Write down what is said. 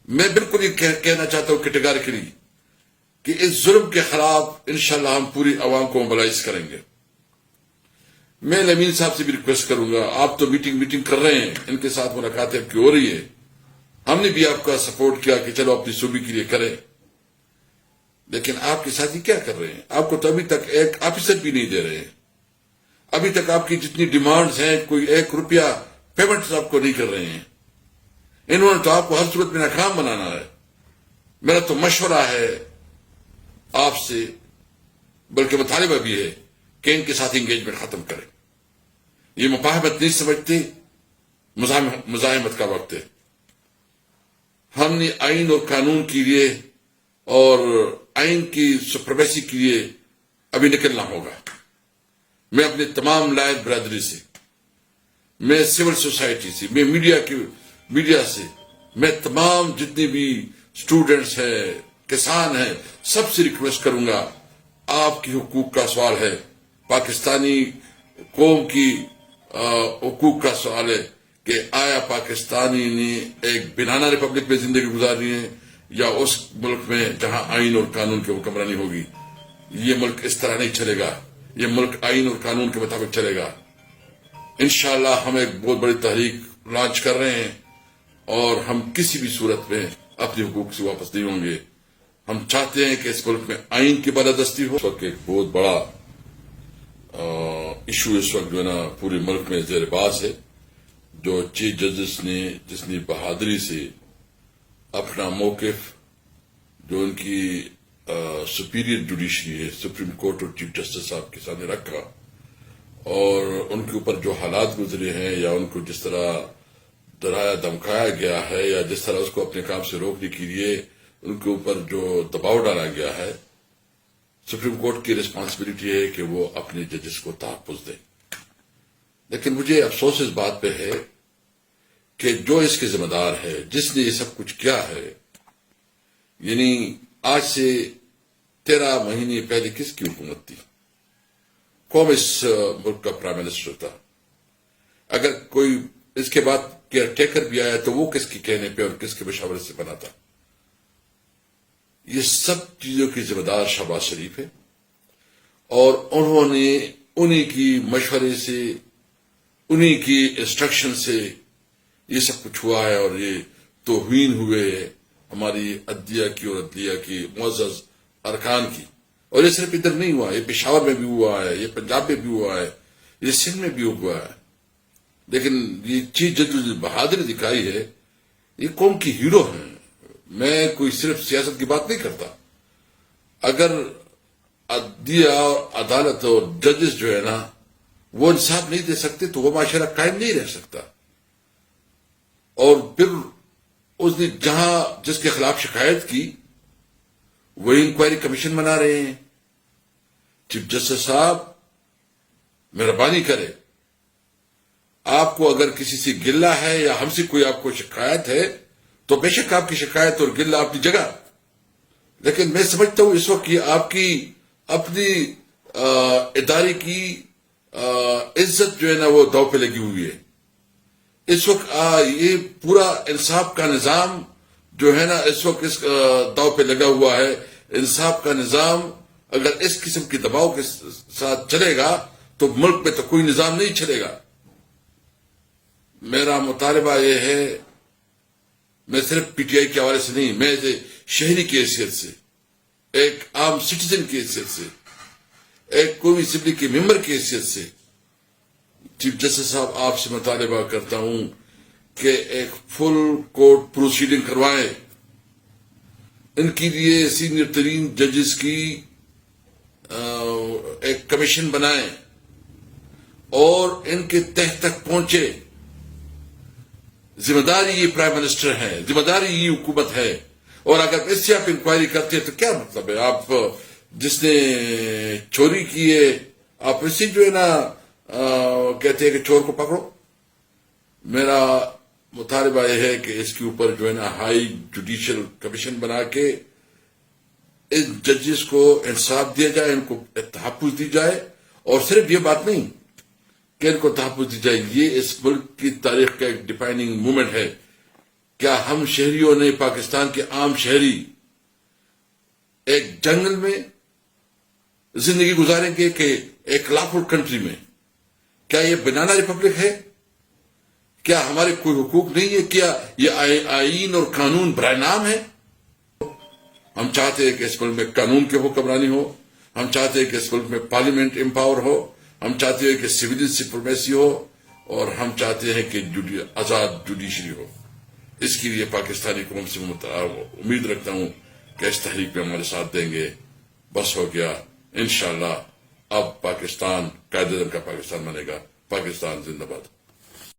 میں بالکل یہ کہنا چاہتا ہوں کیٹیگریکلی کہ اس ظلم کے خلاف انشاءاللہ ہم پوری عوام کو موبلائز کریں گے. میں امین صاحب سے بھی ریکویسٹ کروں گا، آپ تو میٹنگ کر رہے ہیں، ان کے ساتھ ملاقاتیں آپ کی ہو رہی ہے، ہم نے بھی آپ کا سپورٹ کیا کہ چلو اپنی صوبے کے لیے کریں، لیکن آپ کے ساتھی کیا کر رہے ہیں؟ آپ کو تو ابھی تک ایک آفیسر بھی نہیں دے رہے ہیں. ابھی تک آپ کی جتنی ڈیمانڈز ہیں کوئی 1 روپیہ پیمنٹ آپ کو نہیں کر رہے ہیں. انہوں نے تو آپ کو ہر صورت میں ناکام بنانا ہے. میرا تو مشورہ ہے آپ سے، بلکہ مطالبہ بھی ہے کہ ان کے ساتھ انگیجمنٹ ختم کریں. یہ مفاہمت نہیں سمجھتے، مزاحمت کا وقت ہے. ہم نے آئین اور قانون کے لیے اور آئین کی سپریمیسی کے لیے ابھی نکلنا ہوگا. میں اپنے تمام لائق برادری سے، میں سول سوسائٹی سے، میں میڈیا سے، میں تمام جتنے بھی اسٹوڈنٹس ہیں، کسان ہیں، سب سے ریکویسٹ کروں گا، آپ کی حقوق کا سوال ہے، پاکستانی قوم کی حقوق کا سوال ہے کہ آیا پاکستانی نے ایک بنانا ریپبلک میں زندگی گزارنی ہے یا اس ملک میں جہاں آئین اور قانون کی حکمرانی ہوگی. یہ ملک اس طرح نہیں چلے گا، یہ ملک آئین اور قانون کے مطابق چلے گا. انشاءاللہ ہم ایک بہت بڑی تحریک لانچ کر رہے ہیں اور ہم کسی بھی صورت میں اپنے حقوق سے واپس نہیں ہوں گے. ہم چاہتے ہیں کہ اس ملک میں آئین کی بالادستی ہو. اس وقت ایک بہت بڑا ایشو اس وقت جو ہے نا پورے ملک میں زیر باز ہے، جو چیف جسٹس نے جتنی بہادری سے اپنا موقف جو ان کی سپیریئر جوڈیشری ہے، سپریم کورٹ اور چیف جسٹس صاحب کے سامنے رکھا، اور ان کے اوپر جو حالات گزرے ہیں یا ان کو جس طرح ڈرایا دھمکایا گیا ہے یا جس طرح اس کو اپنے کام سے روکنے کے لیے ان کے اوپر جو دباؤ ڈالا گیا ہے، سپریم کورٹ کی ریسپانسبلٹی ہے کہ وہ اپنے ججز کو تحفظ دیں. لیکن مجھے افسوس اس بات پہ ہے کہ جو اس کے ذمہ دار ہے، جس نے یہ سب کچھ کیا ہے، یعنی آج سے 13 مہینے پہلے کس کی حکومت تھی؟ کون اس ملک کا پرائم منسٹر تھا؟ اگر کوئی اس کے بعد کیئر ٹیکر بھی آیا تو وہ کس کے کہنے پہ اور کس کے مشاورت سے بنا تھا؟ یہ سب چیزوں کی ذمہ دار شہباز شریف ہے، اور انہوں نے انہی کی مشورے سے، انہی کی انسٹرکشن سے یہ سب کچھ ہوا ہے، اور یہ توہین ہوئے ہماری عدلیہ کی اور عدلیہ کی معزز ارکان کی. اور یہ صرف ادھر نہیں ہوا، یہ پشاور میں بھی ہوا ہے، یہ پنجاب میں بھی ہوا ہے، یہ سندھ میں بھی ہوا ہے. لیکن یہ چیز جو بہادری دکھائی ہے، یہ قوم کی ہیرو ہیں. میں کوئی صرف سیاست کی بات نہیں کرتا. اگر عدلیہ اور عدالت اور ججز جو ہے نا وہ انصاف نہیں دے سکتے تو وہ معاشرہ قائم نہیں رہ سکتا. اور پھر اس نے جس کے خلاف شکایت کی وہی انکوائری کمیشن بنا رہے ہیں. چیف جسٹس صاحب مہربانی کرے، آپ کو اگر کسی سے گلہ ہے یا ہم سے کوئی آپ کو شکایت ہے تو بے شک آپ کی شکایت اور گلہ اپنی جگہ، لیکن میں سمجھتا ہوں اس وقت یہ آپ کی اپنی ادارے کی عزت جو ہے نا وہ داؤ پہ لگی ہوئی ہے. اس وقت یہ پورا انصاف کا نظام جو ہے نا اس وقت اس داؤ پہ لگا ہوا ہے. انصاف کا نظام اگر اس قسم کی دباؤ کے ساتھ چلے گا تو ملک میں تو کوئی نظام نہیں چلے گا. میرا مطالبہ یہ ہے، میں صرف پی ٹی آئی کے حوالے سے نہیں، میں شہری کی حیثیت سے، ایک عام سٹیزن کی حیثیت سے، ایک قومی اسمبلی کے ممبر کی حیثیت سے چیف جسٹس صاحب آپ سے مطالبہ کرتا ہوں کہ ایک فل کورٹ پروسیڈنگ کروائیں. ان کے لیے سینئر ترین ججز کی ایک کمیشن بنائیں اور ان کے تہ تک پہنچے. ذمہ داری یہ پرائم منسٹر ہے، ذمہ داری یہ حکومت ہے. اور اگر اس سے آپ انکوائری کرتے ہیں تو کیا مطلب ہے؟ آپ جس نے چوری کی ہے آپ اسی جو ہے نا کہتے ہیں کہ چور کو پکڑو. میرا مطالبہ یہ ہے کہ اس کے اوپر جو ہے نا ہائی جوڈیشل کمیشن بنا کے ان ججز کو انصاف دیا جائے، ان کو تحفظ دی جائے. اور صرف یہ بات نہیں کہ ان کو تحفظ دی جائے، یہ اس ملک کی تاریخ کا ایک ڈیفائننگ مومنٹ ہے کیا ہم شہریوں نے، پاکستان کے عام شہری ایک جنگل میں زندگی گزاریں گے کہ ایک لاکھوں کنٹری میں؟ کیا یہ بنانا ریپبلک ہے؟ کیا ہمارے کوئی حقوق نہیں ہے؟ کیا یہ آئین اور قانون برائے نام ہے؟ ہم چاہتے ہیں کہ اس ملک میں قانون کی حکمرانی ہو، ہم چاہتے ہیں کہ اس ملک میں پارلیمنٹ امپاور ہو، ہم چاہتے ہیں کہ سویلین سپریمیسی ہو، اور ہم چاہتے ہیں کہ آزاد جوڈیشری ہو۔ اس کے لیے پاکستانی قوم سے امید رکھتا ہوں کہ اس تحریک میں ہمارے ساتھ دیں گے۔ بس ہو گیا، انشاءاللہ اب پاکستان قائد اعظم کا پاکستان بنے گا۔ پاکستان زندہ باد۔